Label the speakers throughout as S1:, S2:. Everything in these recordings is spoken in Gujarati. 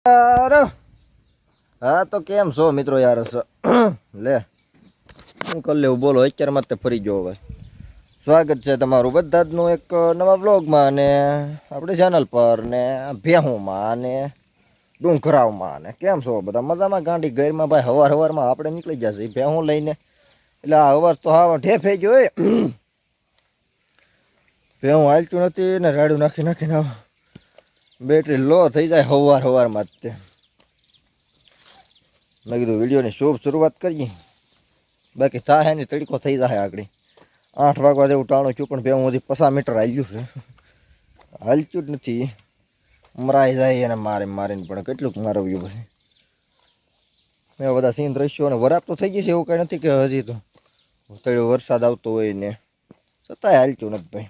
S1: અરે હા તો કેમ છો મિત્રો યાર લે હું કરી લેવું બોલો અત્યારમાં તે ફરી ગયો હવે સ્વાગત છે તમારું બધા જનું એક નવા બ્લોગમાં અને આપણી ચેનલ પર ને ભેહુંમાં અને ડુંગરાવમાં ને કેમ છો બધા મજામાં ગાંડી ગઈરમાં ભાઈ હવારમાં આપણે નીકળી જશે ભેહું લઈને એટલે આ અવાજ તો હા ઢેફે ગયો હોય ભેહું હાલતું નથી ને રાડું નાખીને બેટરી લો થઈ જાય હવારમાં જ તે મેં કીધું વિડીયોની શુભ શરૂઆત કરીએ બાકી થાય ને તડકો થઈ જાય આગળ 8 વાગવા જેવું ટાણું છું પણ ભેહું હજી 50 મીટર હાલ્યું છે હાલતું જ નથી મરાઈ જાય અને મારીને પણ કેટલુંક મારવ્યું પછી મેં બધા સીન દ્રશ્યો અને વરાપ તો થઈ ગઈ છે એવું કંઈ નથી કે હજી તો તળ્યો વરસાદ આવતો હોય ને છતાંય હાલતું નથી ભાઈ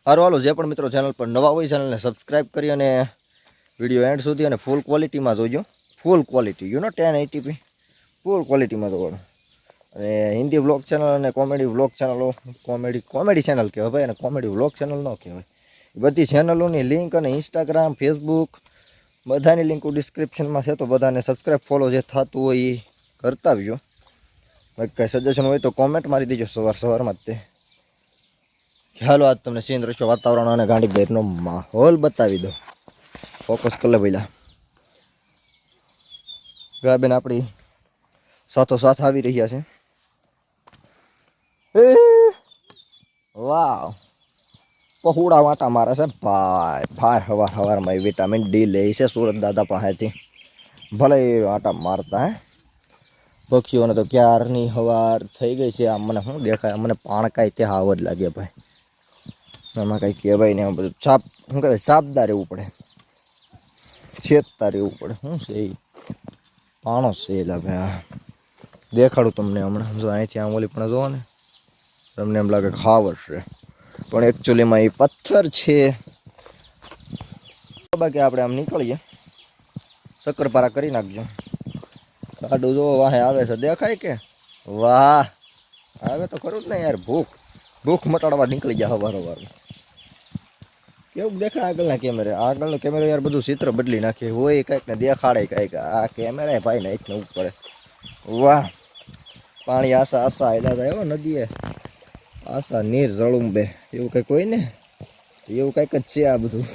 S1: સારું હાલો જે પણ મિત્રો ચેનલ પર નવા હોય ચેનલને સબસ્ક્રાઈબ કરી અને વિડીયો એન્ડ સુધી અને ફૂલ ક્વોલિટીમાં જોજો ફૂલ ક્વોલિટી 1080p ફૂલ ક્વોલિટીમાં જોવાનું અને હિન્દી વ્લોગ ચેનલ અને કોમેડી વ્લોગ ચેનલો કોમેડી ચેનલ કહેવાય ભાઈ અને કોમેડી વ્લોગ ચેનલ ન કહેવાય બધી ચેનલોની લિંક અને ઇન્સ્ટાગ્રામ ફેસબુક બધાની લિંક ડિસ્ક્રિપ્શનમાં છે તો બધાને સબસ્ક્રાઈબ ફોલો જે થતું હોય એ કરતા આવજો બાકી કાંઈ સજેશન હોય તો કોમેન્ટ મારી દેજો સવારમાં જ તે ચાલો આજ તમને સીન દ્રશ્યો વાતાવરણ અને ગાંડી ગેરનો માહોલ બતાવી દો ફોકસ કરી લે પહેલાં ગાબેન આપણી સાથોસાથ આવી રહ્યા છે વાવ પહોળા વાટા મારે છે ભાઈ હવારમાં વિટામિન ડી લે છે સુરત દાદા પાસેથી ભલે આટા મારતા હે પક્ષીઓને તો ક્યારની હવાર થઈ ગઈ છે આમ મને શું દેખાય મને પાણકાય તે હાવ જ લાગે ભાઈ આમાં કંઈ કહેવાય નહીં બધું શું કહેવાય ચાપદાર રહેવું પડે છેદતા રહેવું પડે શું છે એ પાણો છે એટલે ભાઈ દેખાડું તમને હમણાં જો અહીંથી આમ ઓલી પણ જોવો ને તમને એમ લાગે ખાવર છે પણ એકચ્યુઅલીમાં એ પથ્થર છે બાકી આપણે આમ નીકળીએ શક્કરપારા કરી નાખજો ગાડું જો વાહે આવે છે દેખાય કે વાહ આવે તો ખરું જ ને યાર ભૂખ મટાડવા નીકળી ગયા હવાર કેવું દેખાય આગળનો કેમેરો યાર બધું ચિત્ર બદલી નાખે હોય કંઈક ને દેખાડે કંઈક આ કેમેરા ભાઈ ને ને ઉપર વાહ પાણી આશા હેલા જાય હો નદીએ આશા નીર જળુંબે એવું કંઈક હોય ને એવું કંઈક જ છે આ બધું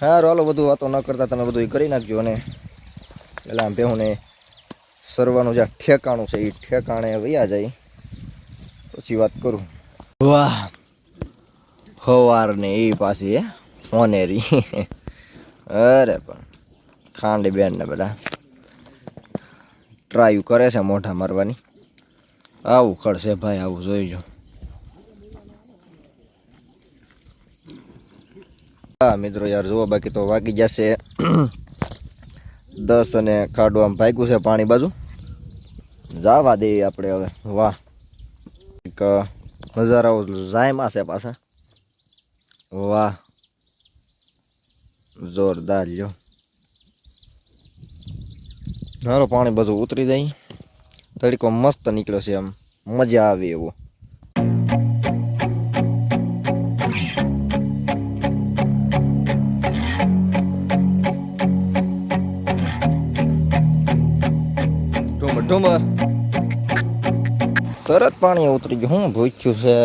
S1: હારું હાલો બધું વાતો ન કરતા તમે બધું કરી નાખજો અને પેલા ભેહુંને સરવાનું જે ઠેકાણું છે એ ઠેકાણે વયા જાય પછી વાત કરું વાહ હવાર ને એ પાછી હોનેરી અરે પણ ખાંડી બેન ને બધા ટ્રાય કરે છે મોઢા મારવાની આવું ખડશે ભાઈ આવું જોઈજો હા મિત્રો યાર જુઓ બાકી તો વાગી જશે 10 અને ખાડું આમ ભાગ્યું છે પાણી બાજુ જવા દઈએ આપણે હવે વાહ એક નજારાઓ જાયમાં છે પાછા વાહ જોરદાર લ્યો હારો પાણી બધું ઉતરી જાય તડકો મસ્ત નીકળ્યો છે આમ મજા આવે એવો ઢુમર તરત પાણી ઉતરી ગયું હું ભૂચ્યું છે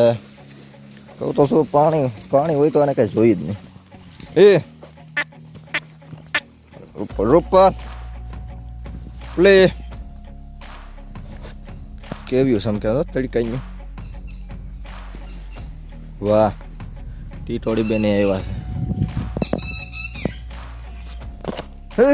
S1: કહું તો શું પાણી હોય તો એને કઈ જોઈ જ નહીં ઉપર પ્લે કેવ્યું સમક્યા તડકાઈ વાહ ટીટોડી બેને આવ્યા છે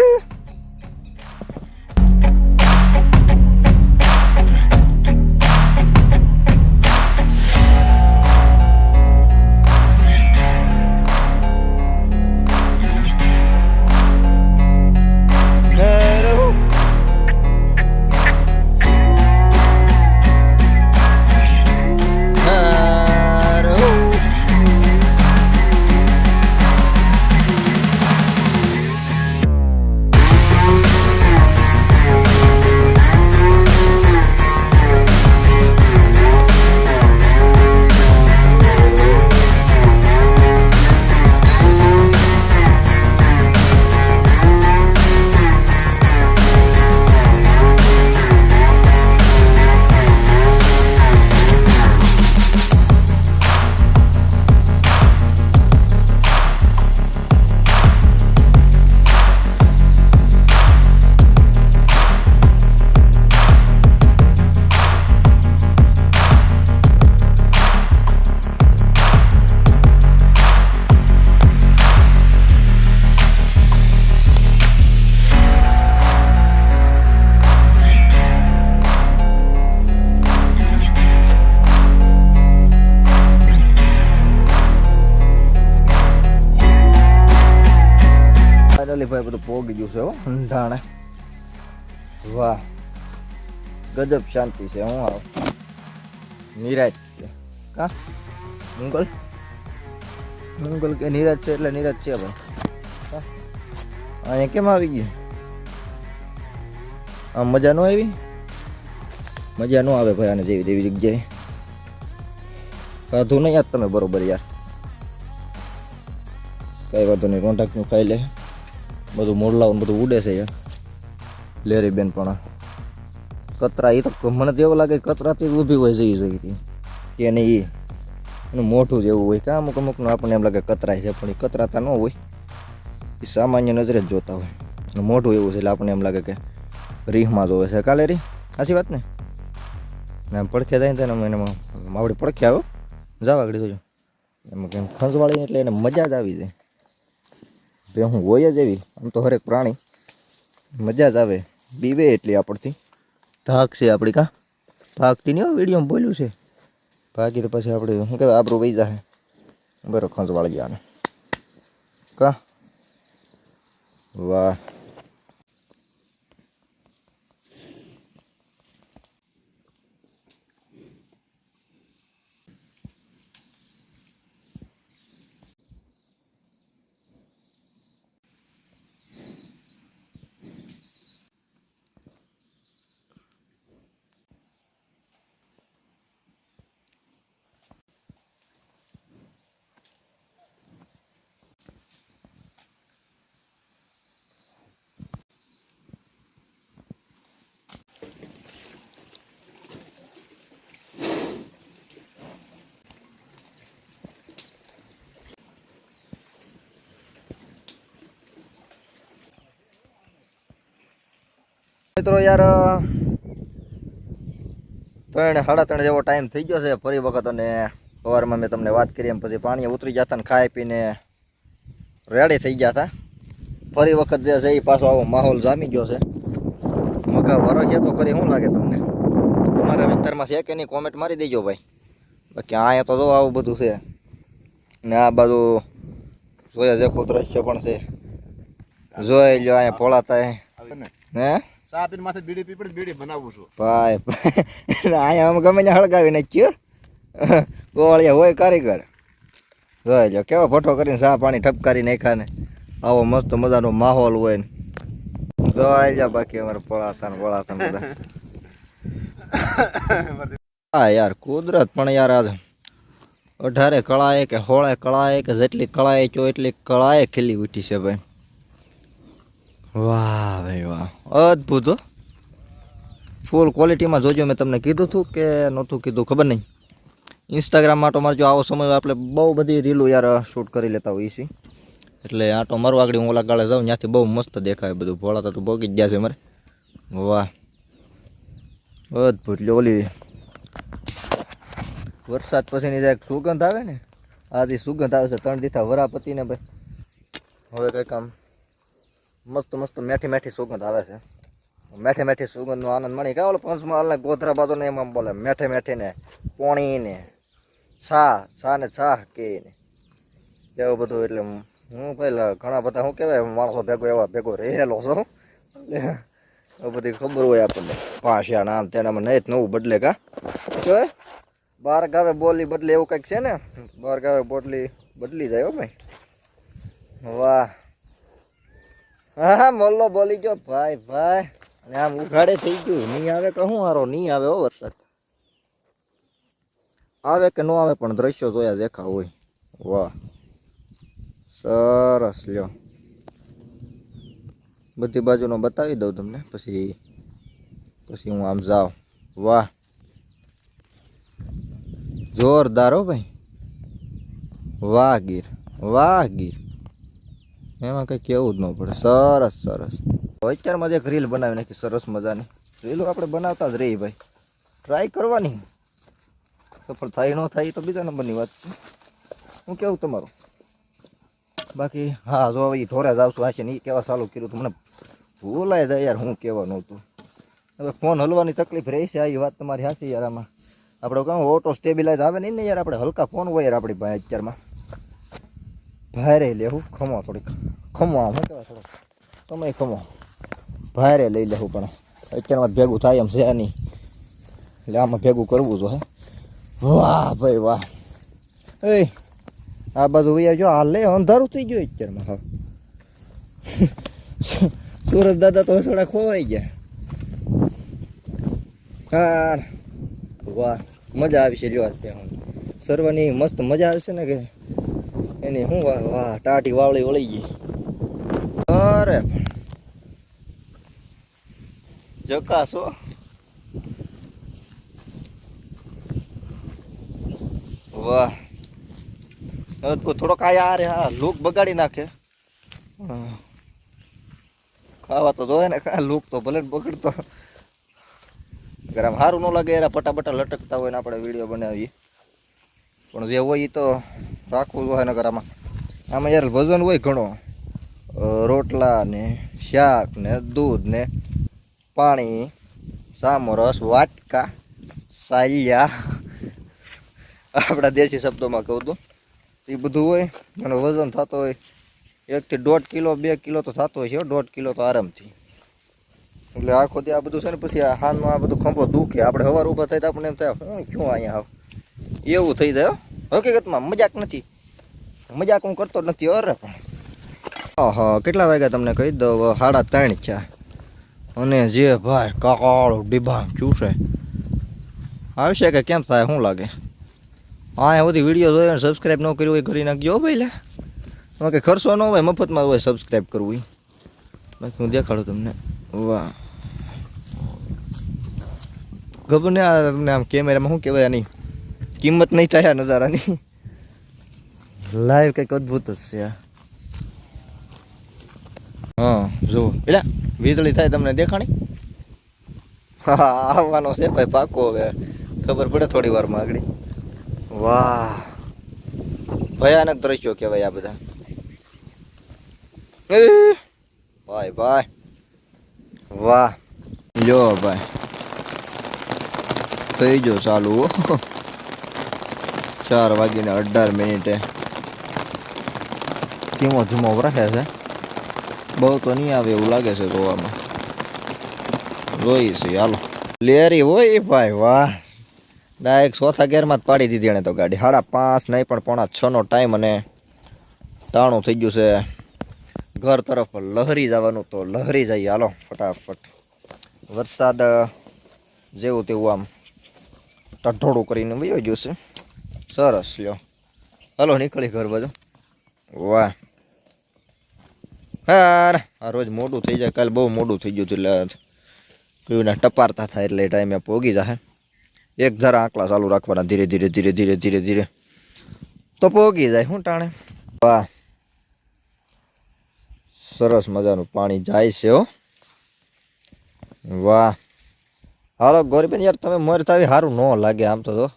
S1: ફાઇનલી ભાઈ બધું પોગી ગયું છે હો ઊંધાણે. વાહ ગજબ શાંતિ છે. હું આવ નિરાજ છે કા મંગલ કે નિરાજ છે એટલે નિરાજ છે ભાઈ. અહીંયા કેમ આવી ગયું? આમ મજા ન આવી? મજા ન આવે ભાઈ આને જેવી તેવી જગ્યાએ. ખાધું નહીં યાદ તમે બરોબર યાર. કઈ વાંધો નહીં, કોન્ટ્રાક્ટનું ખાઈ લે. બધું મોડલાውን બધું ઉડે છે યાર. લેરી બેન પણ કતરા એ તો મને તો એવું લાગે કતરાથી ઊભી હોય જઈ જઈ કે નહીં એનું મોઢું જ એવું હોય કે અમુક અમુકનું આપણને એમ લાગે કતરાય છે પણ એ કતરાતા ન હોય. એ સામાન્ય નજરે જ જોતા હોય. એનું મોઢું એવું છે એટલે આપણને એમ લાગે કે રીહમાં જોવે છે. કાલે રી સાચી વાત ને? આમ પડખે જાય ને એનામાં માવડી પડખે આવ્યો જાવ આગળ જોજો એમાં કેમ ખંજવાળી એટલે એને મજા જ આવી જાય. બે હું હોય જ એવી આમ તો હરેક પ્રાણી મજા જ આવે. બીવે એટલી આપણથી ધાક છે આપણી કા ભાગતી નહીં. વિડીયોમાં બોલ્યું છે ભાગી તો પછી આપણે શું કહેવાય આબરું વહી જાય બરો ખંજવાળી ગયા કા. વાહ મિત્રો યાર 3:30 જેવો ટાઈમ થઈ ગયો છે ફરી વખત. અને સવારમાં મેં તમને વાત કરી એમ પછી પાણી ઉતરી જતા ને ખાઈ પીને રેડી થઈ ગયા હતા. ફરી વખત જે છે એ પાછો આવો માહોલ જામી ગયો છે. મગા વરો છે તો ખરી શું લાગે તમને? તમારા વિસ્તારમાં છે કે નહીં કોમેન્ટ મારી દેજો ભાઈ. બાકી અહીંયા તો જો આવું બધું છે ને આ બાજુ જોયા જેખું દ્રશ્ય પણ છે. જોઈ લો અહીંયા પોળાતા હે
S2: ચા પીને માથે બીડી પીપડી બીડી બનાવું છું
S1: ભાઈ. અહીંયા આમ ગમે ત્યાં હળગાવી નાખ્યો ગોળિયા હોય કારીગર. જોઈ લો કેવો ફોટો કરીને ચા પાણી ઠપકારી નાખ્યા ને આવો મસ્ત મજાનો માહોલ હોય ને જોઈ લો. બાકી અમારે પળાતા ને બધા હા યાર કુદરત પણ યાર આજ 18 કળાએ કે 16 કળાએ કે જેટલી કળાએ છો એટલી કળાએ ખીલી ઉઠી છે ભાઈ. વાહ ભાઈ વાહ અદ્ભુત. ફૂલ ક્વોલિટીમાં જોજો. મેં તમને કીધું હતું કે નહોતું કીધું ખબર નહીં. ઇન્સ્ટાગ્રામમાં તો મારે જો આવો સમય આપણે બહુ બધી રીલું યાર શૂટ કરી લેતા હોઈએ છીએ એટલે આટો મારું આગળ હું ઓલા ગાળે જાઉં ત્યાંથી બહુ મસ્ત દેખાય બધું. ભોળાતા તો ભોગી જ ગયા છે મારે. વાહ અદ્ભુત. ઓલી વરસાદ પછીની જે સુગંધ આવે ને આજી સુગંધ આવે છે 3 દીથા વરાપતિને ભાઈ. હવે કંઈક આમ મસ્ત મસ્ત મેઠી મેઠી સુગંધ આવે છે. મેઠે મેઠી સુગંધનો આનંદ મળી કે ઓલો પંચમહાલ ને ગોધરા બાજુ ને એમ બોલે મેઠે મેઠી ને પોણી ને છા ને છા કે ને એવું બધું. એટલે હું પહેલાં ઘણા બધા શું કહેવાય માણસો ભેગો રહેલો છો એટલે બધી ખબર હોય આપણને. ભાષા નામ તેનામાં નહીં નવું બદલે કા કહેવાય 12 ગાવે બોલી બદલે એવું કંઈક છે ને. 12 ગાવે બોટલી બદલી જાય હો ભાઈ. વાહ હા મોલ્લો બોલી ગયો ભાઈ ભાઈ. અને આમ ઉઘાડે થઈ ગયું. નહીં આવે કે શું હારો નહીં આવે હો વરસાદ. આવે કે ન આવે પણ દ્રશ્યો જોયા દેખા હોય. વાહ સરસ. લ્યો બધી બાજુનો બતાવી દઉં તમને પછી હું આમ જાઉં. વાહ જોરદાર હો ભાઈ. વાહ ગીર વાહ ગીર. એમાં કંઈ કેવું જ ન પડે. સરસ સરસ. અત્યારમાં જે એક રીલ બનાવી નાખી સરસ મજાની. રીલો આપણે બનાવતા જ રહી ભાઈ. ટ્રાય કરવાની. સફળ થાય ન થાય તો બીજા નંબરની વાત છે. હું કેવું તમારું? બાકી હા જો એ ઢોરે જ આવશું હશે ને એ કહેવા ચાલુ કર્યું તો મને ભૂલાય જાય યાર હું કહેવાનું હતું. હવે ફોન હલવાની તકલીફ રહેશે. આ વાત તમારી સાચી યાર. આમાં આપણે કહું ઓટો સ્ટેબિલાઇઝ આવે નહીં ને યાર. આપણે હલકા ફોન હોય યાર આપણી પાસે અત્યારમાં. ભારે લેવું ખમો થોડીક ખમો આમ શું કહેવાય થોડોક સમય ખમો ભારે લઈ લેવું પણ અત્યારમાં ભેગું થાય એમ છે નહીં એટલે આમાં ભેગું કરવું તો હે વાહ ભાઈ વાહ એ આ બાજુ વૈયા જો હાલ લે અંધારું થઈ ગયું અત્યારમાં હા સુરત દાદા તો થોડા ખોવાઈ ગયા હા વાહ મજા આવી છે જો અત્યારે સર્વની મસ્ત મજા આવશે ને કે એની શું વાહ વાહ ટાટી વાવળી વળી ગઈ અરે જકાશો વાહ થોડોક આયા રે હા લૂક બગાડી નાખે ખાવા તો જોવે ને કા લૂક તો ભલે બગડતો અગર આમ સારું ન લાગે એરા પટાપટા લટકતા હોય ને આપણે વિડીયો બનાવીએ પણ જે હોય એ તો રાખવું હોય નગર આમાં યાર વજન હોય ઘણો રોટલા ને શાક ને દૂધ ને પાણી સામો રસ વાટકા સાલિયા આપણા દેશી શબ્દોમાં કહું તો એ બધું હોય અને વજન થતો હોય 1 થી 1.5 કિલો 2 કિલો તો થતો હોય છે 1.5 કિલો તો આરામથી એટલે આખો દી આ બધું છે ને પછી આ હાથમાં આ બધું ખંભો દુખે આપણે સવાર ઊભા થાય તો આપણે એમ થાય હું ક્યું અહીંયા આવ એવું થઈ જાય હકીકતમાં મજાક નથી મજાક હું કરતો જ નથી અરે પણ હા કેટલા વાગ્યા તમને કહી દઉં 3:30 છે અને જે ભાઈ કાળો ડિબાંગ ચૂસે આવશે કે કેમ થાય શું લાગે હા બધી વિડીયો જોયો ને સબસ્ક્રાઈબ ન કર્યું હોય કરી નાખજો ભાઈ લે કે ખર્ચો ન હોય મફતમાં હોય સબસ્ક્રાઈબ કરવું બાકી હું દેખાડું તમને વાહ ખબર ને આ તમને આમ કેમેરામાં શું કહેવાય આની કિંમત નહીં થાય આ નજારાની લાઈવ કંઈક અદ્ભુત જ છે હા જુઓ એટલે વીજળી થાય તમને દેખાણી હા આવવાનો છે ભાઈ પાકો હવે ખબર પડે થોડી વારમાં આગળ વાહ ભયાનક દ્રશ્યો કહેવાય આ બધા ભાઈ ભાઈ વાહ જો ભાઈ થઈ ગયો ચાલુ 4:18 ધીમો ધીમો રાખે છે બહુ તો નહીં આવે એવું લાગે છે જોવામાં જોઈ છે હાલો લેરી હોય ભાઈ વાહ ડાયરેક્ટ ચોથા ગેરમાં જ પાડી દીધી એને તો ગાડી 5:30 નહીં પણ 5:45 નો ટાઈમ અને ટાણું થઈ ગયું છે ઘર તરફ લહરી જવાનું તો લહરી જઈએ હાલો ફટાફટ વરસાદ જેવું તેવું આમ ટઢોળું કરીને વયો ગયું છે સરસ લ્યો હાલો નીકળી ઘર બાજુ વાહ હા આ રોજ મોડું થઈ જાય કાલે બહુ મોડું થઈ ગયું હતું એટલે કયું ટપારતા થાય એટલે ટાઈમે પોગી જાય એક જરા આંકલા ચાલુ રાખવાના ધીરે ધીરે ધીરે ધીરે ધીરે ધીરે તો પોગી જાય શું ટાણે વાહ સરસ મજાનું પાણી જાય છે હો વાહ હાલો ગોરીબેન યાર તમે મોર થાવી સારું ન લાગે આમ તો જો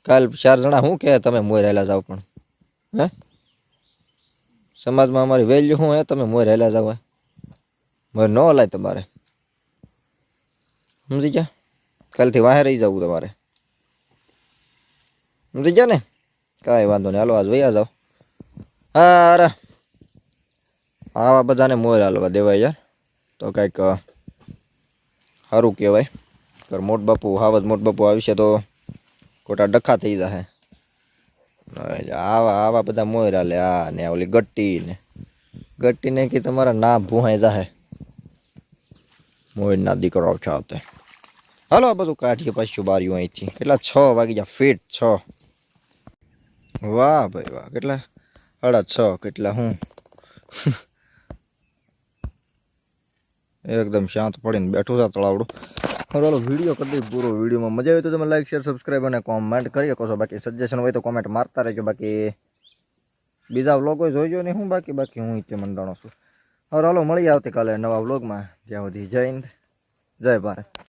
S1: કાલ 4 જણા શું કહે તમે મોર હેલા જાવ પણ હે સમાજમાં અમારી વેલ્યુ શું હે તમે મોર હેલા જાવ મોર ન હલાય તમારે સમજી ગયા કાલથી વાહે રહી જવું તમારે સમજી ગયા ને કાંઈ વાંધો નહીં હાલો આજ વૈયા જાઓ અરે આવા બધાને મોર હાલવા દેવાય યાર તો કંઈક સારું કહેવાય કર મોટ બાપુ હાવજ મોટ બાપુ આવશે તો ખોટા ડખા થઈ જશે આવા બધા મોર હાલે આ ને ઓલી ગટ્ટી ને કે તમારા ના ભૂહાઈ જાહે મોર ના દીકરો છે હાલો આ બધું કાઢીએ પાછું બારીઓ અહીંથી કેટલા 6 વાગી ગયા ફીટ 6 વાહ ભાઈ વાહ કેટલા 6:30 કેટલા હું એકદમ શાંત પડીને બેઠું છે તળાવડું ચાલો વિડીયો કરી દઈએ પૂરો વિડીયોમાં મજા આવી તો તમે લાઈક શેર સબસ્ક્રાઈબ અને કોમેન્ટ કરી શકો છો બાકી સજેશન હોય તો કોમેન્ટ મારતા રહેજો બાકી બીજા વ્લોગો જોઈજો ને હું બાકી હું તે મંડાણો છું હવે હાલો મળીએ આવતીકાલે નવા વ્લોગમાં જ્યાં સુધી જય હિન્દ જય ભારત